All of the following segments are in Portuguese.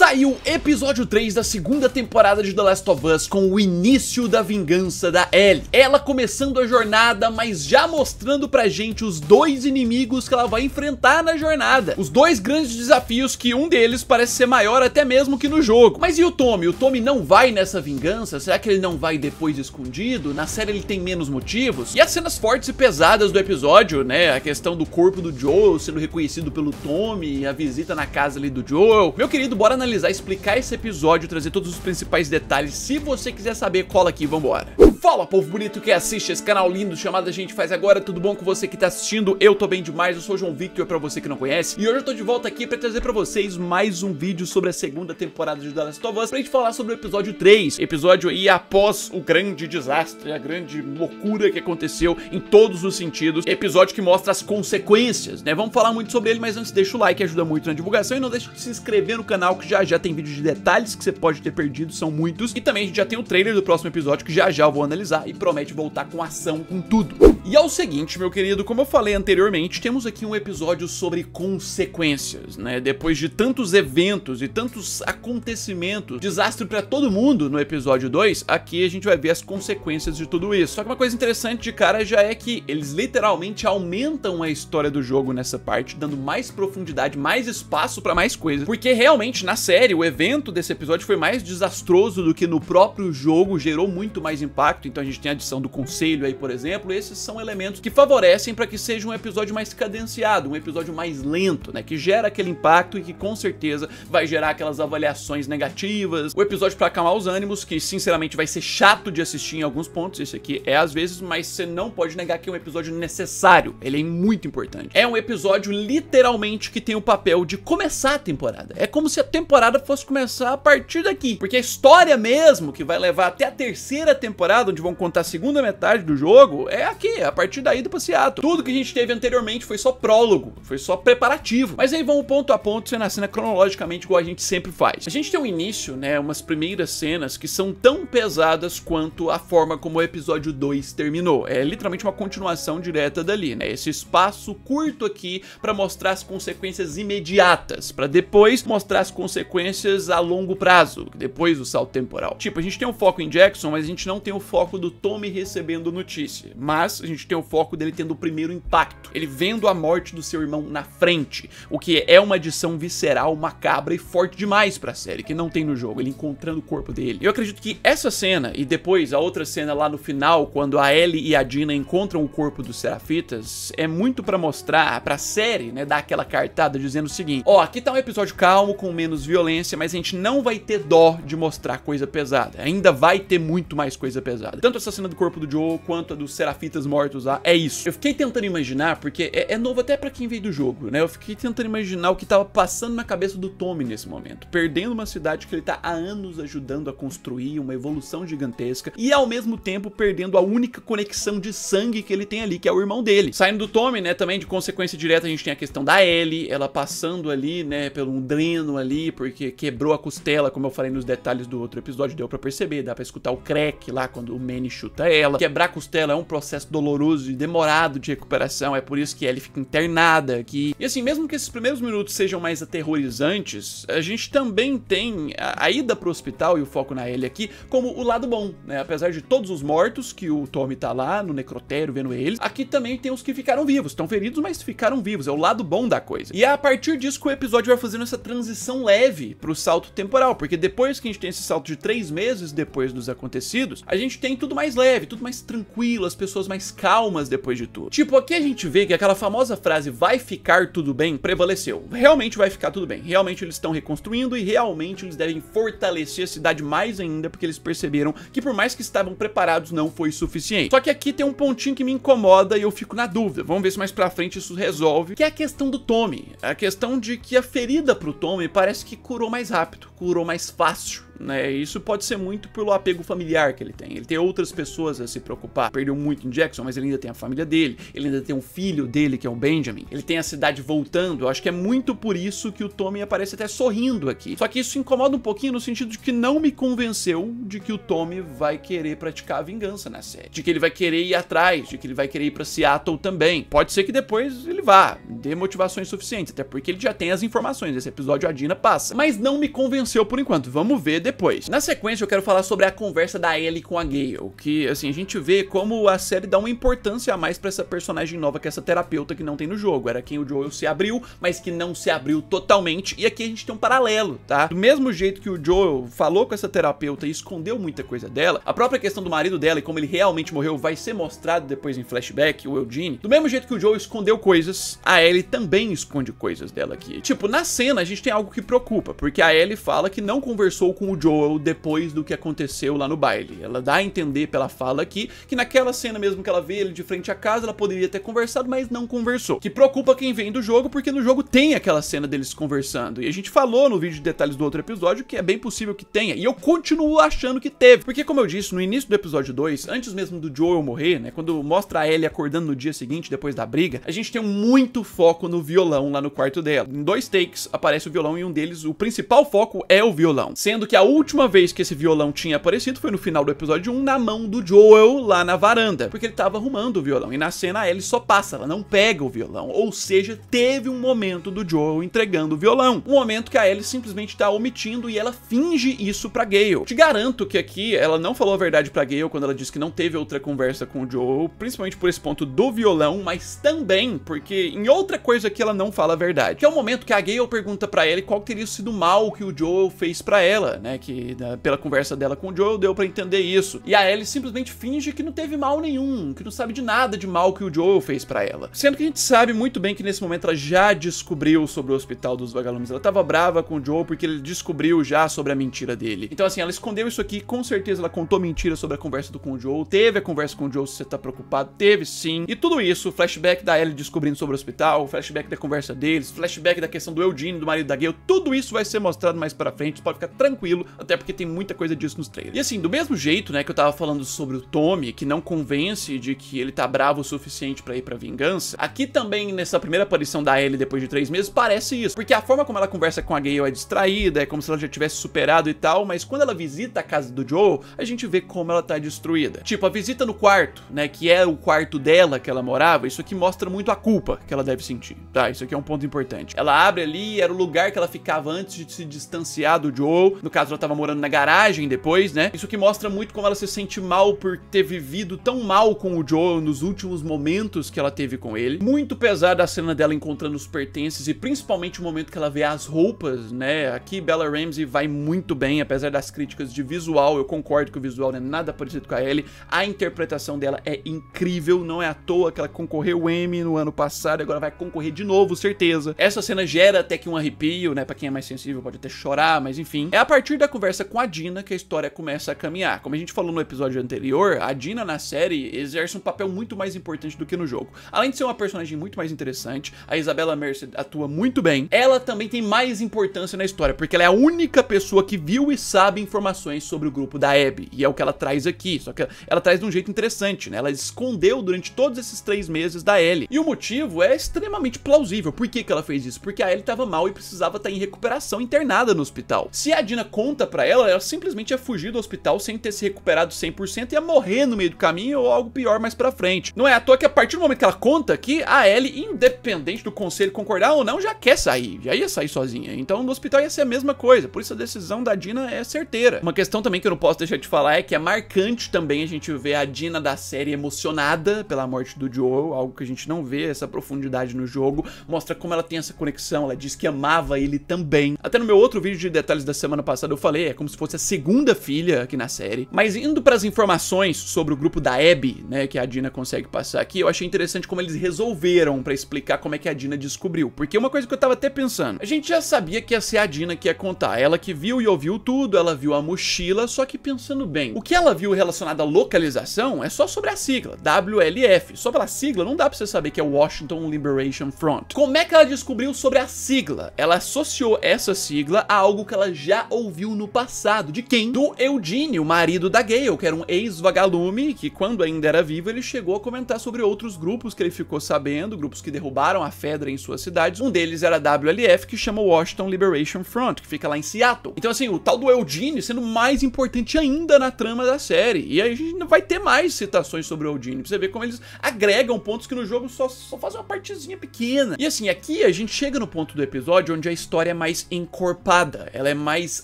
Saiu o episódio 3 da segunda temporada de The Last of Us com o início da vingança da Ellie. Ela começando a jornada, mas já mostrando pra gente os dois inimigos que ela vai enfrentar na jornada. Os dois grandes desafios que um deles parece ser maior até mesmo que no jogo. Mas e o Tommy? O Tommy não vai nessa vingança? Será que ele não vai depois escondido? Na série ele tem menos motivos? E as cenas fortes e pesadas do episódio, né? A questão do corpo do Joel sendo reconhecido pelo Tommy, a visita na casa ali do Joel. Meu querido, bora analisar, explicar esse episódio, trazer todos os principais detalhes. Se você quiser saber, cola aqui, vambora. Fala, povo bonito que assiste esse canal lindo chamado A Gente Faz Agora, tudo bom com você que tá assistindo? Eu tô bem demais, eu sou o João Victor, pra você que não conhece, e hoje eu tô de volta aqui pra trazer pra vocês mais um vídeo sobre a segunda temporada de The Last of Us, pra gente falar sobre o episódio 3, episódio aí após o grande desastre, a grande loucura que aconteceu em todos os sentidos, episódio que mostra as consequências, né? Vamos falar muito sobre ele, mas antes deixa o like, ajuda muito na divulgação, e não deixe de se inscrever no canal, que já tem vídeo de detalhes que você pode ter perdido, são muitos, e também a gente já tem o trailer do próximo episódio, que já eu vou analisar e promete voltar com ação, com tudo. E é o seguinte, meu querido, como eu falei anteriormente, temos aqui um episódio sobre consequências, né? Depois de tantos eventos e tantos acontecimentos, desastre pra todo mundo no episódio 2, aqui a gente vai ver as consequências de tudo isso. Só que uma coisa interessante de cara já é que eles literalmente aumentam a história do jogo nessa parte, dando mais profundidade, mais espaço pra mais coisas, porque realmente na série o evento desse episódio foi mais desastroso do que no próprio jogo, gerou muito mais impacto. Então a gente tem a adição do conselho aí, por exemplo. Esses são elementos que favorecem para que seja um episódio mais cadenciado, um episódio mais lento, né, que gera aquele impacto e que com certeza vai gerar aquelas avaliações negativas. O episódio para acalmar os ânimos, que sinceramente vai ser chato de assistir em alguns pontos, esse aqui é às vezes, mas você não pode negar que é um episódio necessário, ele é muito importante. É um episódio literalmente que tem o papel de começar a temporada. É como se a temporada fosse começar a partir daqui, porque a história mesmo que vai levar até a terceira temporada, onde vão contar a segunda metade do jogo, é aqui, a partir daí do passeato. Tudo que a gente teve anteriormente foi só prólogo, foi só preparativo. Mas aí vamos ponto a ponto, cena a cena, cronologicamente, igual a gente sempre faz. A gente tem um início, né, umas primeiras cenas que são tão pesadas quanto a forma como o episódio 2 terminou. É literalmente uma continuação direta dali, né, esse espaço curto aqui pra mostrar as consequências imediatas, pra depois mostrar as consequências a longo prazo, depois do salto temporal. Tipo, a gente tem um foco em Jackson, mas a gente não tem o foco do Tommy recebendo notícia, mas a gente tem o foco dele tendo o primeiro impacto, ele vendo a morte do seu irmão na frente, o que é uma adição visceral, macabra e forte demais pra série, que não tem no jogo, ele encontrando o corpo dele. Eu acredito que essa cena, e depois a outra cena lá no final, quando a Ellie e a Dina encontram o corpo dos Serafitas, é muito pra mostrar pra série, né, dar aquela cartada dizendo o seguinte: ó, aqui tá um episódio calmo, com menos violência, mas a gente não vai ter dó de mostrar coisa pesada, ainda vai ter muito mais coisa pesada. Tanto essa cena do corpo do Joel, quanto a dos Serafitas mortos lá, é isso. Eu fiquei tentando imaginar, porque é novo até pra quem veio do jogo, né? Eu fiquei tentando imaginar o que tava passando na cabeça do Tommy nesse momento, perdendo uma cidade que ele tá há anos ajudando a construir, uma evolução gigantesca, e ao mesmo tempo perdendo a única conexão de sangue que ele tem ali, que é o irmão dele. Saindo do Tommy, né, também de consequência direta, a gente tem a questão da Ellie, ela passando ali, né, pelo um dreno ali, porque quebrou a costela, como eu falei nos detalhes do outro episódio, deu pra perceber, dá pra escutar o crack lá quando o Manny chuta ela. Quebrar a costela é um processo doloroso e demorado de recuperação, é por isso que Ellie fica internada aqui. E assim, mesmo que esses primeiros minutos sejam mais aterrorizantes, a gente também tem a ida pro hospital e o foco na Ellie aqui como o lado bom, né? Apesar de todos os mortos, que o Tommy tá lá no necrotério vendo eles, aqui também tem os que ficaram vivos, estão feridos, mas ficaram vivos, é o lado bom da coisa. E é a partir disso que o episódio vai fazendo essa transição leve pro salto temporal, porque depois que a gente tem esse salto de 3 meses depois dos acontecidos, a gente tem tudo mais leve, tudo mais tranquilo, as pessoas mais calmas depois de tudo. Tipo, aqui a gente vê que aquela famosa frase vai ficar tudo bem prevaleceu. Realmente vai ficar tudo bem. Realmente eles estão reconstruindo e realmente eles devem fortalecer a cidade mais ainda, porque eles perceberam que por mais que estavam preparados não foi suficiente. Só que aqui tem um pontinho que me incomoda e eu fico na dúvida. Vamos ver se mais pra frente isso resolve, que é a questão do Tommy. A questão de que a ferida pro Tommy parece que curou mais rápido, curou mais fácil. né? Isso pode ser muito pelo apego familiar que ele tem. Ele tem outras pessoas a se preocupar. Perdeu muito em Jackson, mas ele ainda tem a família dele. Ele ainda tem um filho dele, que é o Benjamin. Ele tem a cidade voltando. Eu acho que é muito por isso que o Tommy aparece até sorrindo aqui. Só que isso incomoda um pouquinho no sentido de que não me convenceu de que o Tommy vai querer praticar a vingança na série. De que ele vai querer ir atrás, de que ele vai querer ir pra Seattle também. Pode ser que depois ele vá, dê motivações suficientes, até porque ele já tem as informações. Esse episódio a Dina passa. Mas não me convenceu por enquanto. Vamos ver depois. Na sequência eu quero falar sobre a conversa da Ellie com a Gale, que assim, a gente vê como a série dá uma importância a mais pra essa personagem nova, que é essa terapeuta que não tem no jogo. Era quem o Joel se abriu, mas que não se abriu totalmente. E aqui a gente tem um paralelo, tá? Do mesmo jeito que o Joel falou com essa terapeuta e escondeu muita coisa dela, a própria questão do marido dela e como ele realmente morreu vai ser mostrado depois em flashback, o Eugene. Do mesmo jeito que o Joel escondeu coisas, a Ellie também esconde coisas dela aqui. Tipo, na cena a gente tem algo que preocupa, porque a Ellie fala que não conversou com o Joel depois do que aconteceu lá no baile. Ela dá a entender pela fala aqui que naquela cena mesmo que ela vê ele de frente à casa, ela poderia ter conversado, mas não conversou. Que preocupa quem vem do jogo, porque no jogo tem aquela cena deles conversando. E a gente falou no vídeo de detalhes do outro episódio que é bem possível que tenha. E eu continuo achando que teve. Porque como eu disse, no início do episódio 2, antes mesmo do Joel morrer, né, quando mostra a Ellie acordando no dia seguinte, depois da briga, a gente tem muito foco no violão lá no quarto dela. Em 2 takes aparece o violão e um deles, o principal foco é o violão. Sendo que a última vez que esse violão tinha aparecido foi no final do episódio 1, na mão do Joel lá na varanda, porque ele tava arrumando o violão. E na cena a Ellie só passa, ela não pega o violão. Ou seja, teve um momento do Joel entregando o violão. Um momento que a Ellie simplesmente tá omitindo e ela finge isso pra Gale. Te garanto que aqui ela não falou a verdade pra Gale quando ela disse que não teve outra conversa com o Joel, principalmente por esse ponto do violão, mas também porque em outra coisa que ela não fala a verdade. Que é o momento que a Gale pergunta pra Ellie qual teria sido o mal que o Joel fez pra ela, né? Que pela conversa dela com o Joel deu pra entender isso. E a Ellie simplesmente finge que não teve mal nenhum, que não sabe de nada de mal que o Joel fez pra ela. Sendo que a gente sabe muito bem que nesse momento ela já descobriu sobre o Hospital dos Vagalumes. Ela tava brava com o Joel porque ele descobriu já sobre a mentira dele. Então assim, ela escondeu isso aqui, com certeza ela contou mentira sobre a conversa com o Joel, teve a conversa com o Joel se você tá preocupado, teve sim. E tudo isso, flashback da Ellie descobrindo sobre o hospital, flashback da conversa deles, flashback da questão do Eugene, do marido da Gale, tudo isso vai ser mostrado mais pra frente, pode ficar tranquilo, até porque tem muita coisa disso nos trailers. E assim, do mesmo jeito, né, que eu tava falando sobre o Tommy, que não convence de que ele tá bravo o suficiente pra ir pra vingança, aqui também, nessa primeira aparição da Ellie depois de 3 meses, parece isso, porque a forma como ela conversa com a Gale é distraída, é como se ela já tivesse superado e tal, mas quando ela visita a casa do Joel, a gente vê como ela tá destruída. Tipo, a visita no quarto, né, que é o quarto dela que ela morava, isso aqui mostra muito a culpa que ela deve sentir, tá? Isso aqui é um ponto importante. Ela abre ali, era o lugar que ela ficava antes de se distanciar do Joel, no caso ela tava morando na garagem depois, né? Isso aqui mostra muito como ela se sente mal por ter vivido tão mal com o Joel nos últimos momentos que ela teve com ele. Muito pesada a cena dela encontrando os pertences e principalmente o momento que ela vê as roupas, né? Aqui Bella Ramsey vai muito bem, apesar das críticas de visual, eu concordo que o visual não é nada parecido com a Ellie, a interpretação dela é incrível, não é à toa que ela concorreu o Emmy no ano passado, agora vai concorrer de novo, certeza. Essa cena gera até que um arrepio, né? Pra quem é mais sensível pode até chorar, mas enfim. É a partir da conversa com a Dina que a história começa a caminhar. Como a gente falou no episódio anterior, a Dina na série exerce um papel muito mais importante do que no jogo. Além de ser uma personagem muito mais interessante, a Isabella Merced atua muito bem, ela também tem mais importância na história, porque ela é a única pessoa que viu e sabe informações sobre o grupo da Abby, e é o que ela traz aqui, só que ela traz de um jeito interessante, né? Ela escondeu durante todos esses 3 meses da Ellie, e o motivo é extremamente plausível. Por que que ela fez isso? Porque a Ellie tava mal e precisava estar em recuperação internada no hospital. Se a Dina conta pra ela simplesmente ia fugir do hospital sem ter se recuperado 100% e ia morrer no meio do caminho ou algo pior mais pra frente. Não é à toa que a partir do momento que ela conta que a Ellie, independente do conselho concordar ou não, já quer sair, já ia sair sozinha. Então no hospital ia ser a mesma coisa, por isso a decisão da Dina é certeira. Uma questão também que eu não posso deixar de falar é que é marcante também a gente ver a Dina da série emocionada pela morte do Joel, algo que a gente não vê essa profundidade no jogo, mostra como ela tem essa conexão, ela diz que amava ele também. Até no meu outro vídeo de detalhes da semana passada eu falei, é como se fosse a segunda filha aqui na série. Mas indo para as informações sobre o grupo da Abby, né, que a Dina consegue passar aqui, eu achei interessante como eles resolveram para explicar como é que a Dina descobriu. Porque uma coisa que eu tava até pensando, a gente já sabia que ia ser a Dina que ia contar, ela que viu e ouviu tudo, ela viu a mochila, só que pensando bem, o que ela viu relacionado à localização é só sobre a sigla, WLF. Só pela sigla não dá pra você saber que é Washington Liberation Front. Como é que ela descobriu sobre a sigla? Ela associou essa sigla a algo que ela já ouviu viu no passado. De quem? Do Eugene, o marido da Gale, que era um ex-vagalume, que quando ainda era vivo, ele chegou a comentar sobre outros grupos que ele ficou sabendo, grupos que derrubaram a Fedra em suas cidades. Um deles era a WLF, que chama Washington Liberation Front, que fica lá em Seattle. Então assim, o tal do Eugene sendo mais importante ainda na trama da série. E aí a gente vai ter mais citações sobre o Eugene, pra você ver como eles agregam pontos que no jogo só fazem uma partezinha pequena. E assim, aqui a gente chega no ponto do episódio onde a história é mais encorpada, ela é mais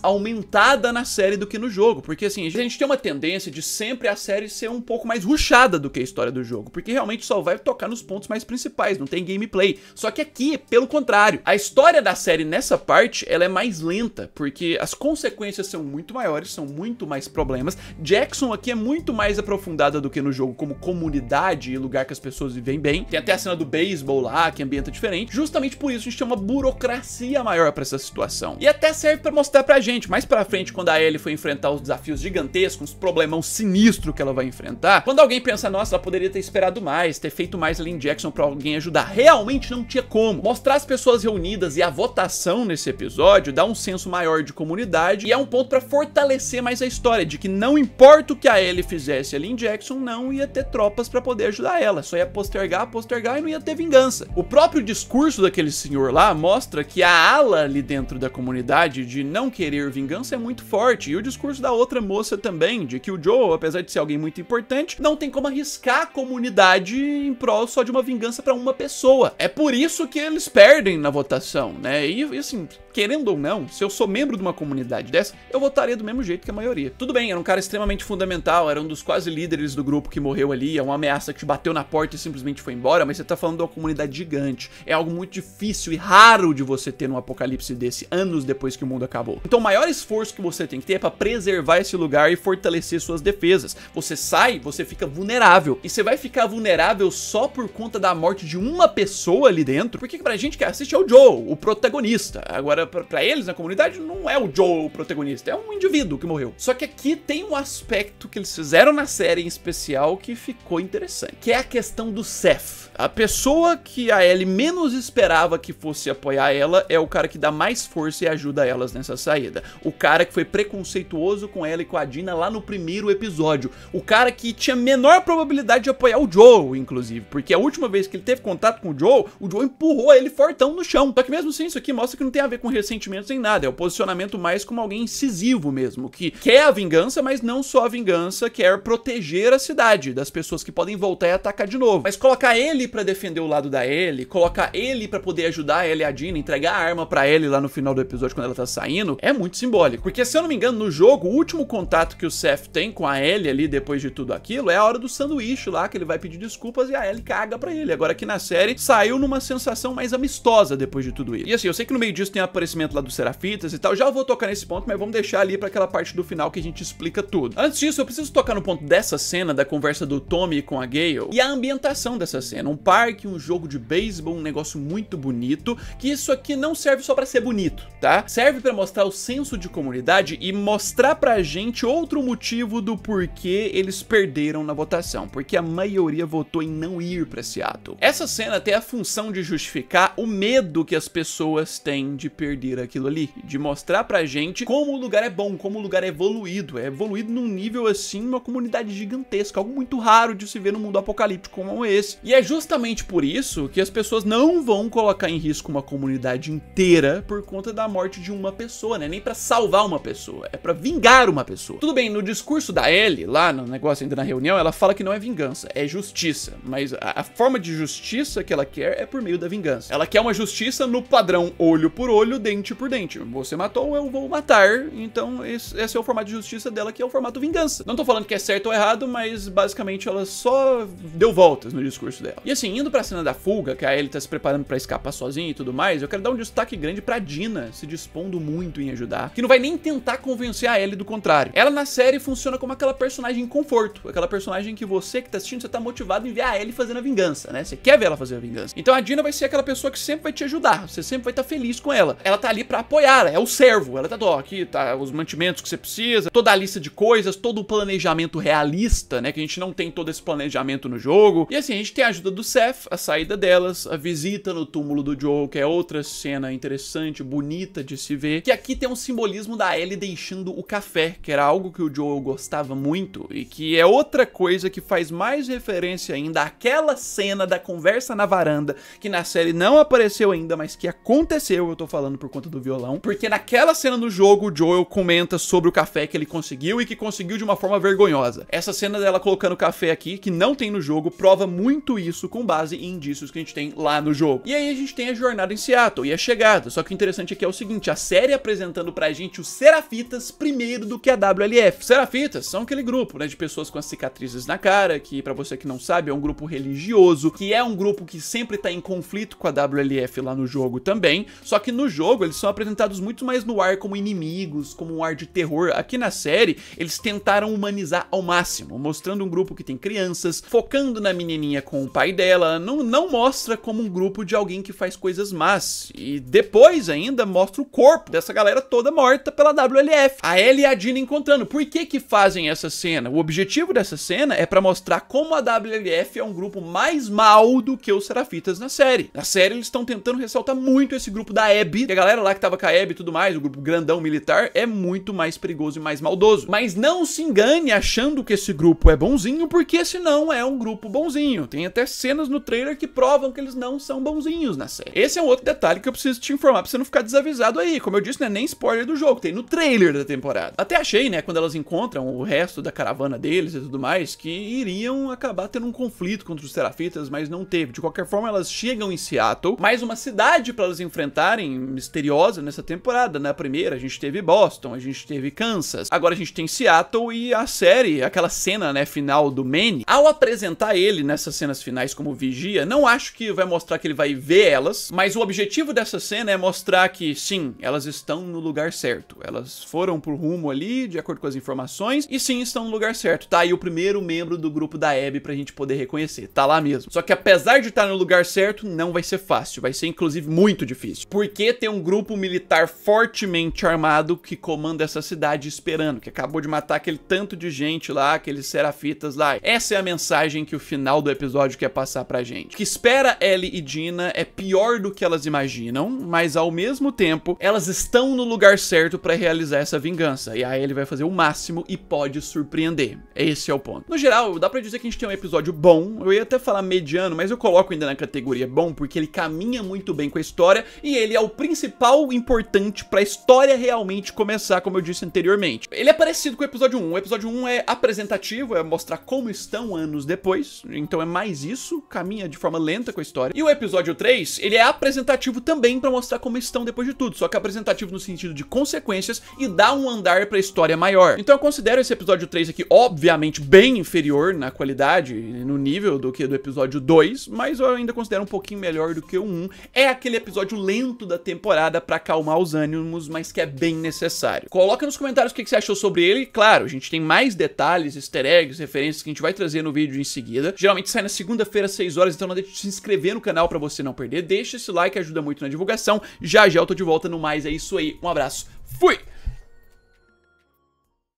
aumentada na série do que no jogo, porque assim, a gente tem uma tendência de sempre a série ser um pouco mais rushada do que a história do jogo, porque realmente só vai tocar nos pontos mais principais, não tem gameplay. Só que aqui, pelo contrário, a história da série nessa parte, ela é mais lenta, porque as consequências são muito maiores, são muito mais problemas. Jackson aqui é muito mais aprofundada do que no jogo como comunidade e lugar que as pessoas vivem bem. Tem até a cena do beisebol lá, que ambienta diferente. Justamente por isso a gente tem uma burocracia maior pra essa situação. E até serve pra mostrar pra gente, mais pra frente, quando a Ellie foi enfrentar os desafios gigantescos, os problemão sinistro que ela vai enfrentar, quando alguém pensa, nossa, ela poderia ter esperado mais, ter feito mais ali em Jackson pra alguém ajudar. Realmente não tinha como. Mostrar as pessoas reunidas e a votação nesse episódio dá um senso maior de comunidade e é um ponto pra fortalecer mais a história, de que não importa o que a Ellie fizesse ali em Jackson, não ia ter tropas pra poder ajudar ela, só ia postergar e não ia ter vingança. O próprio discurso daquele senhor lá mostra que a ala ali dentro da comunidade de não querer vingança é muito forte, e o discurso da outra moça também, de que o Joe, apesar de ser alguém muito importante, não tem como arriscar a comunidade em prol só de uma vingança pra uma pessoa. É por isso que eles perdem na votação, né? E assim, querendo ou não, se eu sou membro de uma comunidade dessa, eu votaria do mesmo jeito que a maioria. Tudo bem, era um cara extremamente fundamental, era um dos quase líderes do grupo que morreu ali, é uma ameaça que te bateu na porta e simplesmente foi embora, mas você tá falando de uma comunidade gigante. É algo muito difícil e raro de você ter num apocalipse desse, anos depois que o mundo acabou. Então o maior esforço que você tem que ter é pra preservar esse lugar e fortalecer suas defesas. Você sai, você fica vulnerável. E você vai ficar vulnerável só por conta da morte de uma pessoa ali dentro? Porque pra gente que assiste é o Joe, o protagonista. Agora, pra eles na comunidade, não é o Joe o protagonista, é um indivíduo que morreu. Só que aqui tem um aspecto que eles fizeram na série em especial que ficou interessante, que é a questão do Seth. A pessoa que a Ellie menos esperava que fosse apoiar ela é o cara que dá mais força e ajuda elas nessa saída. O cara que foi preconceituoso com ela e com a Dina lá no primeiro episódio. O cara que tinha menor probabilidade de apoiar o Joe, inclusive, porque a última vez que ele teve contato com o Joe empurrou ele fortão no chão. Só que mesmo assim, isso aqui mostra que não tem a ver com ressentimentos nem nada, é o posicionamento mais como alguém incisivo mesmo, que quer a vingança, mas não só a vingança, quer proteger a cidade das pessoas que podem voltar e atacar de novo. Mas colocar ele pra defender o lado da Ellie, colocar ele pra poder ajudar a Ellie e a Dina, entregar a arma pra Ellie lá no final do episódio quando ela tá saindo, é muito simbólico. Porque se eu não me engano, no jogo, o último contato que o Seth tem com a Ellie ali depois de tudo aquilo é a hora do sanduíche lá, que ele vai pedir desculpas e a Ellie caga pra ele. Agora aqui na série, saiu numa sensação mais amistosa depois de tudo isso. E assim, eu sei que no meio disso tem o aparecimento lá dos Serafitas e tal, já vou tocar nesse ponto, mas vamos deixar ali pra aquela parte do final que a gente explica tudo. Antes disso, eu preciso tocar no ponto dessa cena, da conversa do Tommy com a Gale, e a ambientação dessa cena. Um parque, um jogo de beisebol, um negócio muito bonito, que isso aqui não serve só pra ser bonito, tá? Serve pra mostrar o senso de comunidade e mostrar pra gente outro motivo do porquê eles perderam na votação, porque a maioria votou em não ir pra Seattle. Essa cena tem a função de justificar o medo que as pessoas têm de perder aquilo ali, de mostrar pra gente como o lugar é bom, como o lugar é evoluído num nível assim, uma comunidade gigantesca, algo muito raro de se ver no mundo apocalíptico como esse. E é justamente por isso que as pessoas não vão colocar em risco uma comunidade inteira por conta da morte de uma pessoa, né? Nem pra salvar uma pessoa, é pra vingar uma pessoa. Tudo bem, no discurso da Ellie, lá no negócio ainda na reunião, ela fala que não é vingança, é justiça, mas a forma de justiça que ela quer é por meio da vingança. Ela quer uma justiça no padrão olho por olho, dente por dente. Você matou, eu vou matar. Então esse é o formato de justiça dela, que é o formato vingança. Não tô falando que é certo ou errado, mas basicamente ela só deu voltas no discurso dela. E assim, indo pra cena da fuga, que a Ellie tá se preparando pra escapar sozinha e tudo mais, eu quero dar um destaque grande pra Dina, se dispondo muito em ajudar, que não vai nem tentar convencer a Ellie do contrário. Ela na série funciona como aquela personagem conforto, aquela personagem que você que tá assistindo, você tá motivado em ver a Ellie fazendo a vingança, né? Você quer ver ela fazer a vingança. Então a Dina vai ser aquela pessoa que sempre vai te ajudar, você sempre vai estar feliz com ela. Ela tá ali pra apoiar, é o servo, ela tá, ó, aqui tá os mantimentos que você precisa, toda a lista de coisas, todo o planejamento realista, né? Que a gente não tem todo esse planejamento no jogo. E assim, a gente tem a ajuda do Seth, a saída delas, a visita no túmulo do Joe, que é outra cena interessante, bonita de se ver, que aqui tem um simbolismo simbolismo da Ellie deixando o café, que era algo que o Joel gostava muito e que é outra coisa que faz mais referência ainda àquela cena da conversa na varanda, que na série não apareceu ainda, mas que aconteceu, eu tô falando por conta do violão, porque naquela cena no jogo o Joel comenta sobre o café que ele conseguiu e que conseguiu de uma forma vergonhosa. Essa cena dela colocando café aqui, que não tem no jogo, prova muito isso com base em indícios que a gente tem lá no jogo. E aí a gente tem a jornada em Seattle e a chegada, só que o interessante aqui é o seguinte, a série apresentando pra gente os Serafitas primeiro do que a WLF. Serafitas são aquele grupo, né, de pessoas com as cicatrizes na cara, que pra você que não sabe é um grupo religioso, que é um grupo que sempre tá em conflito com a WLF lá no jogo também, só que no jogo eles são apresentados muito mais no ar como inimigos, como um ar de terror. Aqui na série eles tentaram humanizar ao máximo, mostrando um grupo que tem crianças, focando na menininha com o pai dela, não mostra como um grupo de alguém que faz coisas más, e depois ainda mostra o corpo dessa galera toda morta pela WLF. A Ellie e a Dina encontrando. Por que fazem essa cena? O objetivo dessa cena é pra mostrar como a WLF é um grupo mais mal do que os Serafitas na série. Na série eles estão tentando ressaltar muito esse grupo da Abby, que a galera lá que tava com a Abby e tudo mais, o grupo grandão militar, é muito mais perigoso e mais maldoso. Mas não se engane achando que esse grupo é bonzinho, porque esse não é um grupo bonzinho. Tem até cenas no trailer que provam que eles não são bonzinhos na série. Esse é um outro detalhe que eu preciso te informar pra você não ficar desavisado aí. Como eu disse, não é nem spoiler do jogo, tem no trailer da temporada. Até achei, né, quando elas encontram o resto da caravana deles e tudo mais, que iriam acabar tendo um conflito contra os Serafitas, mas não teve. De qualquer forma, elas chegam em Seattle, mais uma cidade pra elas enfrentarem, misteriosa nessa temporada. Na primeira a gente teve Boston, a gente teve Kansas, agora a gente tem Seattle. E a série, aquela cena, né, final do Manny, ao apresentar ele nessas cenas finais como vigia, não acho que vai mostrar que ele vai ver elas, mas o objetivo dessa cena é mostrar que sim, elas estão no lugar certo, elas foram pro rumo ali, de acordo com as informações, e sim, estão no lugar certo. Tá aí o primeiro membro do grupo da Abby pra gente poder reconhecer, tá lá mesmo. Só que apesar de estar no lugar certo, não vai ser fácil, vai ser inclusive muito difícil, porque tem um grupo militar fortemente armado que comanda essa cidade esperando, que acabou de matar aquele tanto de gente lá, aqueles Serafitas lá. Essa é a mensagem que o final do episódio quer passar pra gente. O que espera Ellie e Dina é pior do que elas imaginam, mas ao mesmo tempo, elas estão no lugar certo pra realizar essa vingança. E a Ellie vai fazer o máximo e pode surpreender. Esse é o ponto. No geral, dá pra dizer que a gente tem um episódio bom. Eu ia até falar mediano, mas eu coloco ainda na categoria bom, porque ele caminha muito bem com a história e ele é o principal importante pra história realmente começar, como eu disse anteriormente. Ele é parecido com o episódio 1. O episódio 1 é apresentativo, é mostrar como estão anos depois, então é mais isso, caminha de forma lenta com a história. E o episódio 3, ele é apresentativo também pra mostrar como estão depois de tudo, só que apresentativo no sentido de consequências e dá um andar pra história maior. Então eu considero esse episódio 3 aqui, obviamente, bem inferior na qualidade e no nível do que do episódio 2, mas eu ainda considero um pouquinho melhor do que o 1. É aquele episódio lento da temporada pra acalmar os ânimos, mas que é bem necessário. Coloca nos comentários o que você achou sobre ele. Claro, a gente tem mais detalhes, easter eggs, referências que a gente vai trazer no vídeo em seguida. Geralmente sai na segunda-feira às 6 horas, então não deixe de se inscrever no canal pra você não perder. Deixa esse like, ajuda muito na divulgação. Já já eu tô de volta no mais, é isso aí. Um abraço, fui!